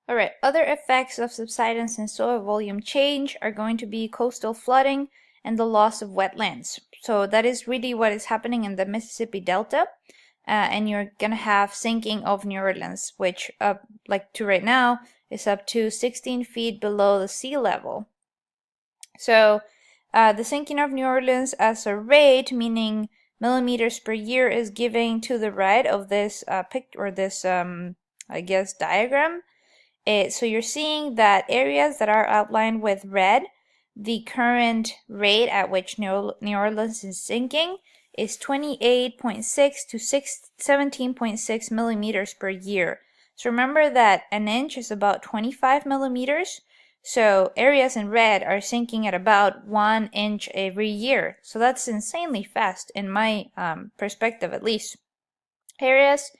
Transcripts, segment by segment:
All right, other effects of subsidence and soil volume change are going to be coastal flooding and the loss of wetlands. So that is really what is happening in the Mississippi Delta. And you're going to have sinking of New Orleans, which like to right now is up to 16 feet below the sea level. So the sinking of New Orleans as a rate, meaning millimeters per year, is given to the right of this picture or this I guess diagram. So you're seeing that areas that are outlined with red, the current rate at which New Orleans is sinking is 28.6 to 17.6 millimeters per year. So remember that an inch is about 25 millimeters. So areas in red are sinking at about 1 inch every year. So that's insanely fast in my perspective, at least. Areas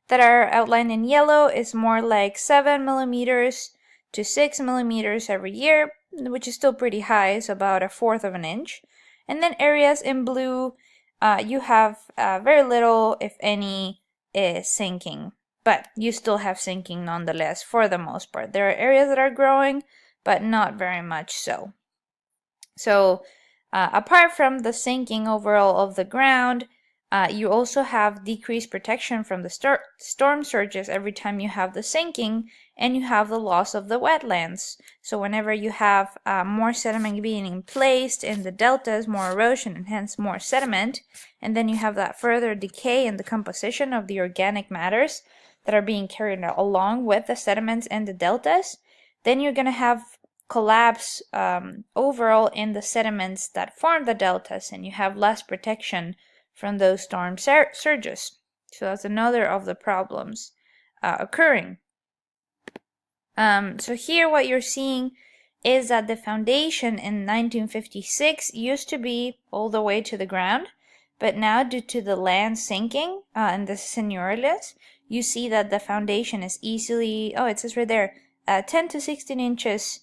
that are outlined in yellow is more like 7 millimeters to 6 millimeters every year, which is still pretty high, so about 1/4 of an inch. And then areas in blue, you have very little, if any, sinking, but you still have sinking nonetheless for the most part. There are areas that are growing, but not very much so. So apart from the sinking overall of the ground, you also have decreased protection from the storm surges every time you have the sinking, and you have the loss of the wetlands. So whenever you have more sediment being placed in the deltas, more erosion and hence more sediment, and then you have that further decay in the composition of the organic matters that are being carried along with the sediments and the deltas, then you're going to have collapse overall in the sediments that form the deltas, and you have less protection from those storm surges. So that's another of the problems occurring. So here what you're seeing is that the foundation in 1956 used to be all the way to the ground, but now due to the land sinking, and this is in New Orleans, you see that the foundation is easily, it says right there, 10 to 16 inches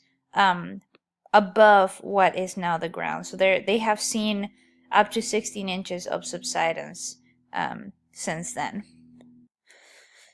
above what is now the ground. So they have seen up to 16 inches of subsidence since then.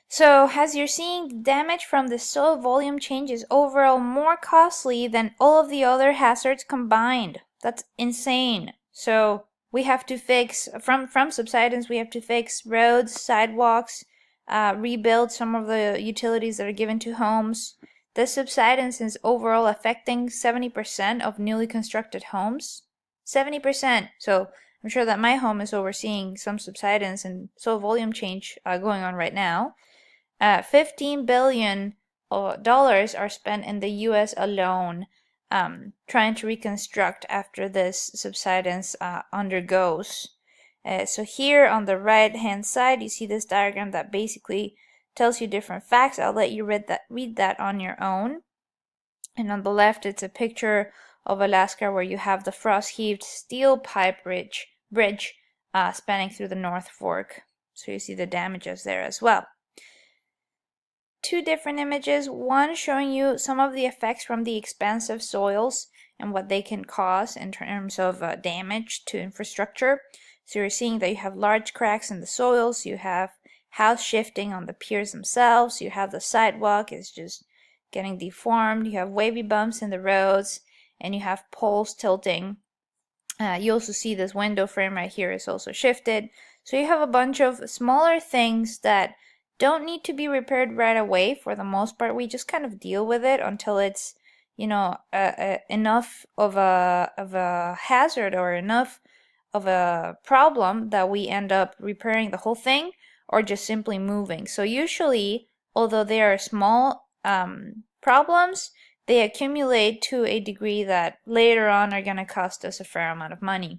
So as you're seeing, the damage from the soil volume change is overall more costly than all of the other hazards combined. That's insane. So we have to fix, from subsidence, we have to fix roads, sidewalks, rebuild some of the utilities that are given to homes. The subsidence is overall affecting 70% of newly constructed homes. 70%. So I'm sure that my home is overseeing some subsidence and soil volume change going on right now. $15 billion are spent in the U.S. alone trying to reconstruct after this subsidence undergoes. So here on the right hand side, you see this diagram that basically tells you different facts. I'll let you read that on your own. And on the left, it's a picture of Alaska where you have the frost-heaved steel pipe bridge spanning through the North Fork. So you see the damages there as well. Two different images, one showing you some of the effects from the expansive soils and what they can cause in terms of damage to infrastructure. So you're seeing that you have large cracks in the soils, you have house shifting on the piers themselves, you have the sidewalk is just getting deformed, you have wavy bumps in the roads, and you have poles tilting. You also see this window frame right here is also shifted. So you have a bunch of smaller things that don't need to be repaired right away. For the most part, we just kind of deal with it until it's, enough of a hazard or enough of a problem that we end up repairing the whole thing or just simply moving. So usually, although they are small problems, they accumulate to a degree that later on are going to cost us a fair amount of money.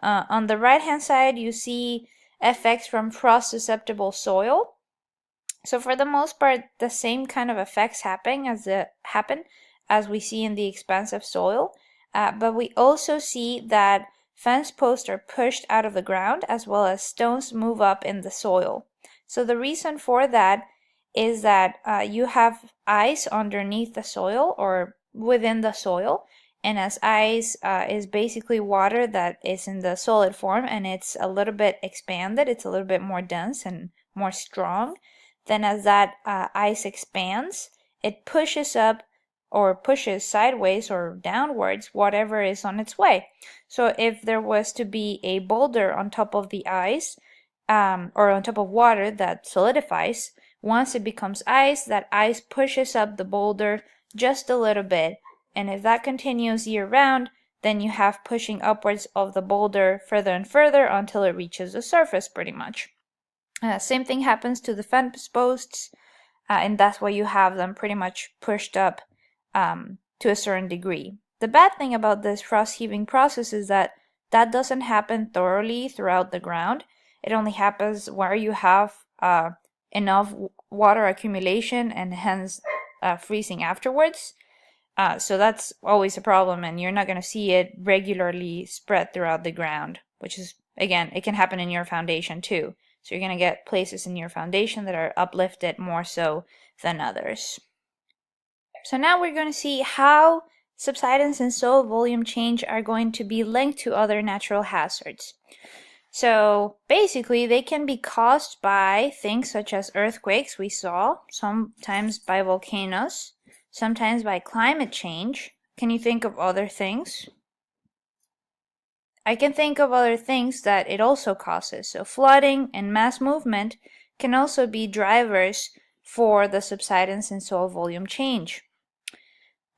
On the right hand side, you see effects from frost susceptible soil. So for the most part, the same kind of effects happen as we see in the expansive soil, but we also see that fence posts are pushed out of the ground as well as stones move up in the soil. So the reason for that is that you have ice underneath the soil or within the soil, and as ice is basically water that is in the solid form and it's a little bit expanded, it's a little bit more dense and more strong. Then as that ice expands, it pushes up or pushes sideways or downwards whatever is on its way. So if there was to be a boulder on top of the ice, or on top of water that solidifies, once it becomes ice, that ice pushes up the boulder just a little bit. And if that continues year round, then you have pushing upwards of the boulder further and further until it reaches the surface pretty much. Same thing happens to the fence posts, and that's why you have them pretty much pushed up to a certain degree. The bad thing about this frost heaving process is that that doesn't happen thoroughly throughout the ground. It only happens where you have enough water accumulation and hence freezing afterwards. So that's always a problem, and you're not going to see it regularly spread throughout the ground, which is, again, it can happen in your foundation too. So you're going to get places in your foundation that are uplifted more so than others. So now we're going to see how subsidence and soil volume change are going to be linked to other natural hazards. So basically, they can be caused by things such as earthquakes, we saw, sometimes by volcanoes, sometimes by climate change. Can you think of other things? I can think of other things that it also causes. So flooding and mass movement can also be drivers for the subsidence and soil volume change.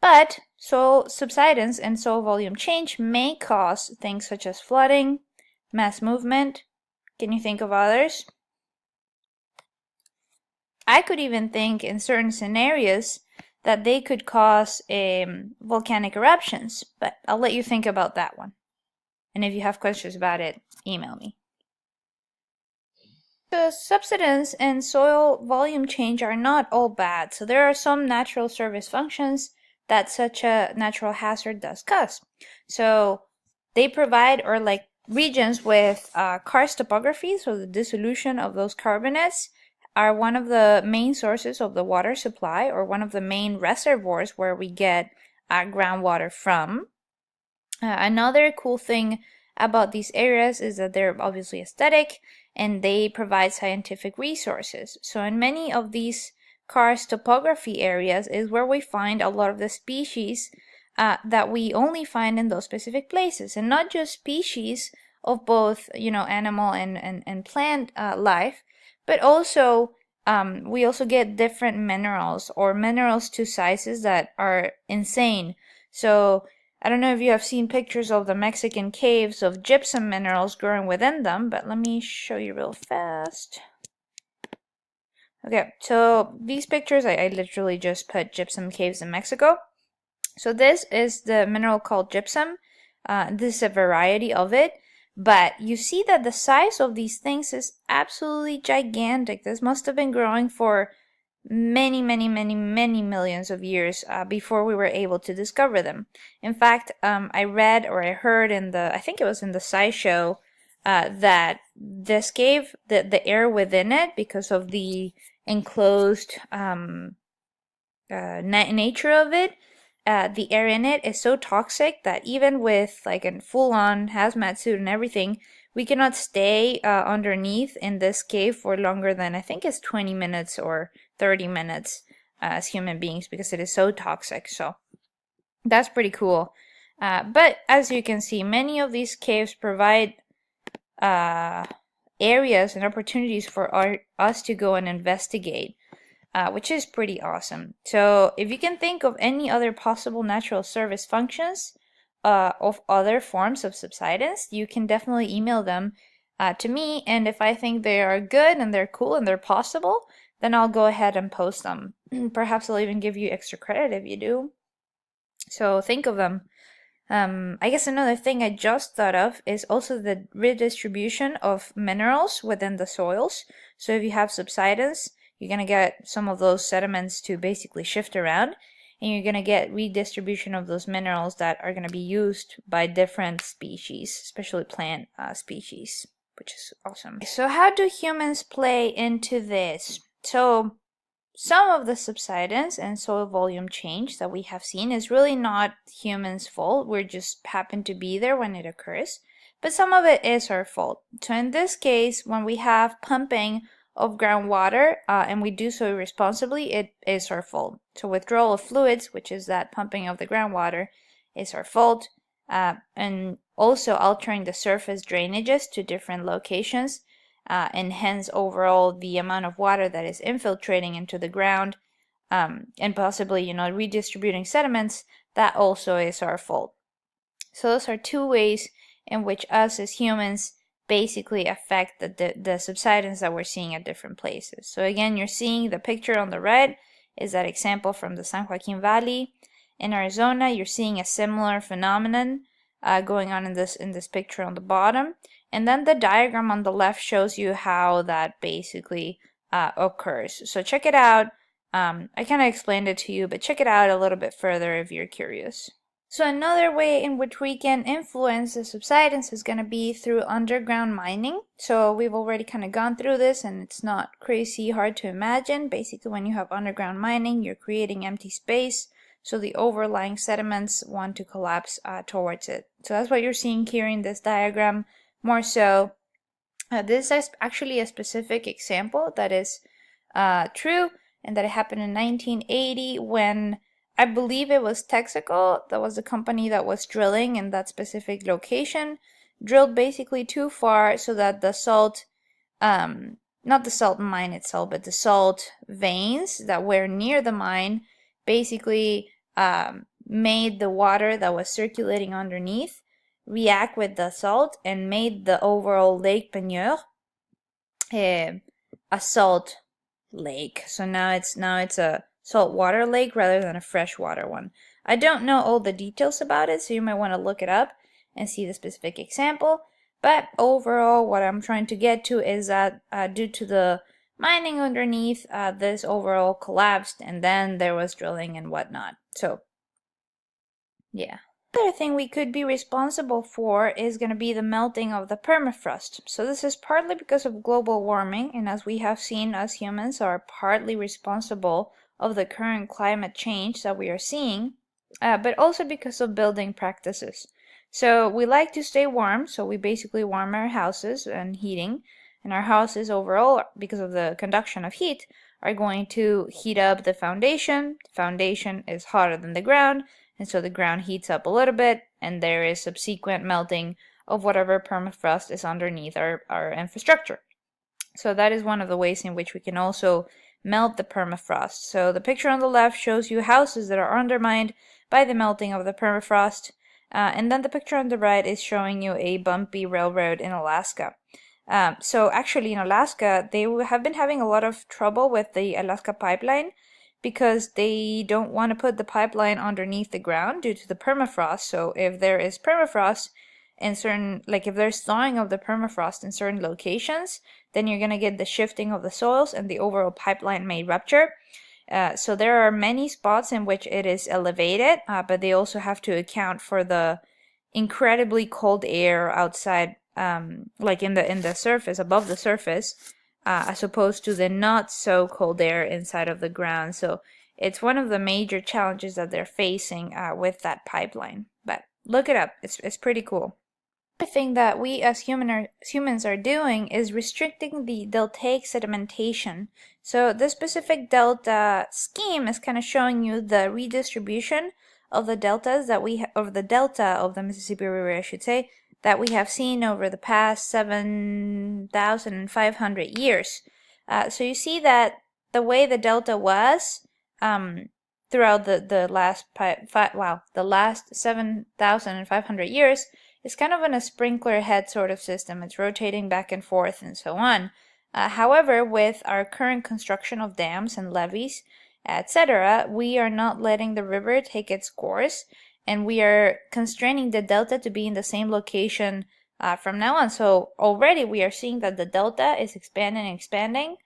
But soil subsidence and soil volume change may cause things such as flooding, mass movement. Can you think of others? I could even think in certain scenarios that they could cause volcanic eruptions, but I'll let you think about that one. And if you have questions about it, email me. The subsidence and soil volume change are not all bad, so there are some natural service functions that such a natural hazard does cause. So they provide, or like regions with karst topography, so the dissolution of those carbonates, are one of the main sources of the water supply, or one of the main reservoirs where we get groundwater from. Another cool thing about these areas is that they're obviously aesthetic and they provide scientific resources. So in many of these karst topography areas is where we find a lot of the species that we only find in those specific places, and not just species of both, animal and plant life, but also we also get different minerals, or minerals to sizes that are insane. So I don't know if you have seen pictures of the Mexican caves of gypsum minerals growing within them, but let me show you real fast. Okay, so these pictures, I literally just put gypsum caves in Mexico. So this is the mineral called gypsum. This is a variety of it, but you see that the size of these things is absolutely gigantic. This must have been growing for many millions of years before we were able to discover them. In fact, I read or I heard I think it was in the SciShow, that this cave, the air within it, because of the enclosed nature of it, the air in it is so toxic that even with like a full-on hazmat suit and everything, we cannot stay underneath in this cave for longer than, I think it's 20 minutes or 30 minutes as human beings, because it is so toxic. So that's pretty cool. But as you can see, many of these caves provide areas and opportunities for us to go and investigate, which is pretty awesome. So if you can think of any other possible natural service functions of other forms of subsidence, you can definitely email them to me, and if I think they are good and they're cool and they're possible, then I'll go ahead and post them. Perhaps I'll even give you extra credit if you do. So think of them. I guess another thing I just thought of is also the redistribution of minerals within the soils. So if you have subsidence, you're going to get some of those sediments to basically shift around, and you're going to get redistribution of those minerals that are going to be used by different species, especially plant species, which is awesome. So how do humans play into this? So some of the subsidence and soil volume change that we have seen is really not humans' fault. We just happen to be there when it occurs. But some of it is our fault. So in this case, when we have pumping of groundwater, and we do so irresponsibly, it is our fault. So withdrawal of fluids, which is that pumping of the groundwater, is our fault. And also altering the surface drainages to different locations, and hence overall the amount of water that is infiltrating into the ground, and possibly, redistributing sediments, that also is our fault. So those are two ways in which us as humans basically affect the subsidence that we're seeing at different places. So again, you're seeing the picture on the right is that example from the San Joaquin Valley. In Arizona, you're seeing a similar phenomenon going on in this picture on the bottom. And then the diagram on the left shows you how that basically occurs. So check it out. I kind of explained it to you, but check it out a little bit further if you're curious. So another way in which we can influence the subsidence is going to be through underground mining. So we've already kind of gone through this, and it's not crazy hard to imagine. Basically, when you have underground mining, you're creating empty space, so the overlying sediments want to collapse towards it. So that's what you're seeing here in this diagram more so. This is actually a specific example that is true, and that it happened in 1980 when I believe it was Texaco, that was the company that was drilling in that specific location, drilled basically too far so that the salt, not the salt mine itself, but the salt veins that were near the mine basically made the water that was circulating underneath react with the salt and made the overall Lake Peigneur a salt lake. So now it's a saltwater lake rather than a freshwater one. I don't know all the details about it, so you might want to look it up and see the specific example. But overall, what I'm trying to get to is that due to the mining underneath, this overall collapsed, and then there was drilling and whatnot. So, yeah. Another thing we could be responsible for is going to be the melting of the permafrost. So this is partly because of global warming, and as we have seen, us humans are partly responsible of the current climate change that we are seeing, but also because of building practices. So we like to stay warm, so we basically warm our houses and heating, and our houses overall, because of the conduction of heat, are going to heat up the foundation. The foundation is hotter than the ground, and so the ground heats up a little bit, and there is subsequent melting of whatever permafrost is underneath our infrastructure. So that is one of the ways in which we can also melt the permafrost. So the picture on the left shows you houses that are undermined by the melting of the permafrost. And then the picture on the right is showing you a bumpy railroad in Alaska. So actually in Alaska, they have been having a lot of trouble with the Alaska pipeline because they don't want to put the pipeline underneath the ground due to the permafrost. So if there is permafrost in certain, like if there's thawing of the permafrost in certain locations, then you're going to get the shifting of the soils and the overall pipeline may rupture. So there are many spots in which it is elevated, but they also have to account for the incredibly cold air outside, like in the surface, above the surface, as opposed to the not so cold air inside of the ground. So it's one of the major challenges that they're facing with that pipeline. But look it up; it's pretty cool. Another thing that we as humans are doing is restricting the deltaic sedimentation. So this specific delta scheme is kind of showing you the redistribution of the deltas that of the delta of the Mississippi River, I should say, that we have seen over the past 7,500 years. So you see that the way the delta was throughout the last 7,500 years is kind of in a sprinkler head sort of system. It's rotating back and forth and so on. However, with our current construction of dams and levees, etc., we are not letting the river take its course, and we are constraining the delta to be in the same location from now on. So already we are seeing that the delta is expanding and expanding,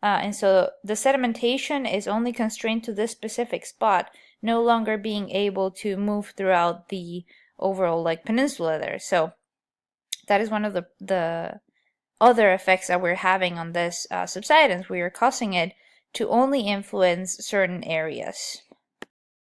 and so the sedimentation is only constrained to this specific spot, no longer being able to move throughout the overall like peninsula there. So that is one of the other effects that we're having on this subsidence. We are causing it to only influence certain areas.